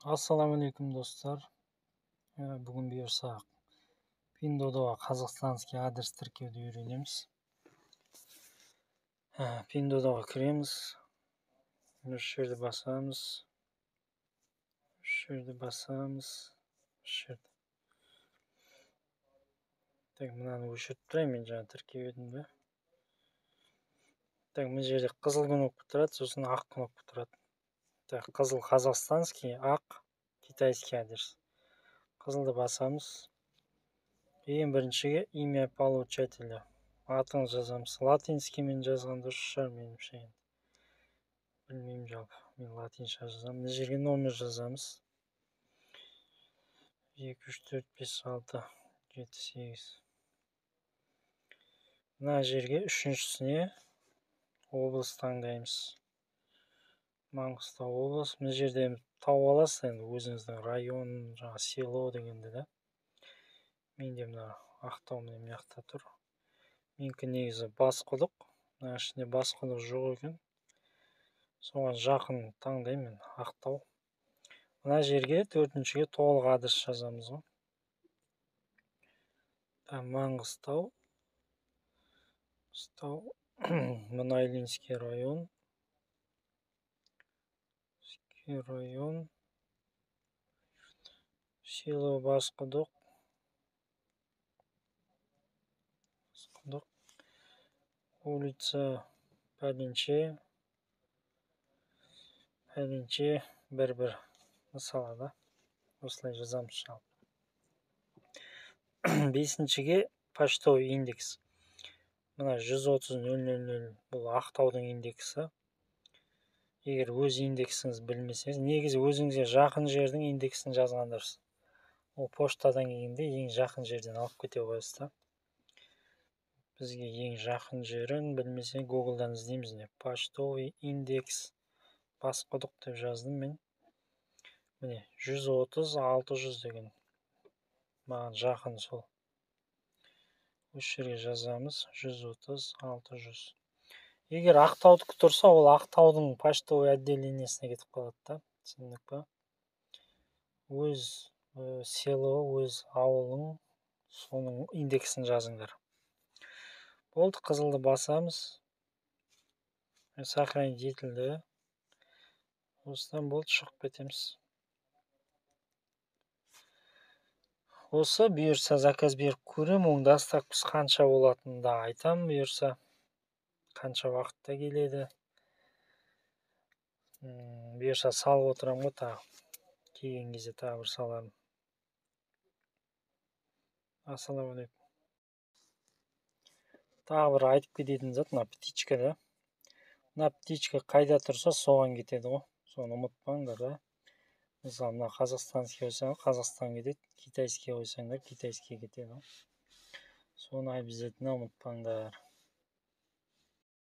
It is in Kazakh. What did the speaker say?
Assalamualaikum dostlar. Bugün бұйырса Pindo'da қазақстанский адрес тіркеуді үйренеміз. Pindo'da кіреміз. Осы жерді басамыз. Мынаны өшіріп тұрайын, мен жаңа тіркеп едім бе. Мына жерде қызыл кнопка тұрады, сосын ақ кнопка тұрады. Қызыл қазақстанский, ақ китайский адрес. Қызылды басамыз. Ең біріншіге имя получателя. Атын жазамыз. Латинскиймен жазған дұрыс шығар меніңше. Білмеймін жалпы. Мен латинша жазамын. Мына жерге номер жазамыз. 2, 3, 4, 5, 6, 7, 8. Мына жерге үшіншісіне облыс таңдаймыз. Маңғыстау облыс. Мына жерде тауып аласыз енді өзіңіздің район, жаңа село дегенді да. Менде мына Ақтау мына жақта тұр. Менікі негізі Басқұдық. Мына ішінде Басқұдық жоқ екен. Соған жақын таңдаймын, Ақтау. Мына жерге төртіншіге толық адрес жазамыз ғой. Маңғыстау. Мұнайлинский район. Село Басқұдық. Улица Пәленше 1-1. Мысалы да. Осылай жазамыз жалпы. Бесіншіге почтовый индекс. Мына 130.000 бұл Ақтаудың индексі. Егер өз индексіңіз білмесеңіз, негізі өзіңізге жақын жердің индексін жазған дұрыс. Ол поштадан келгенде ең жақын жерден алып кете қойсыз. Бізге ең жақын жерін білмесе, Google-дан іздейміз. Почтовый индекс Басқұдық деп жаздым мен. Міне 130-600 деген. Маған жақын сол. Осы жерге жазамыз 130-600. Егер Ақтаудікі тұрса, ол Ақтаудың почтовый отделениесіне кетіп қалады да. Түсіндік па? Өз село, өз ауылың, соның индексін жазыңдар. Болды, қызылды басамыз. Сохранить етілді. Осыдан болды, шығып кетеміз. Осы бұйырса заказ беріп көрем, оның доставкасы қанша болатынын да айтам, бұйырса. Қанша уақытта келеді. Бұйырса салып отырам ғой тағы. Келген кезде тағы бір саларым. Ассалаумалейкум. Тағы бір айтып кететін зат, мына птичка да. Мына птичка қайда тұрса, соған кетеді ғой. Соны ұмытпаңдар да. Мысалы, мына қазақстанский қойсаңыз, Қазақстан кетеді, китайский қойсаңдар, китайский кетеді. Соны обязательно ұмытпаңдар.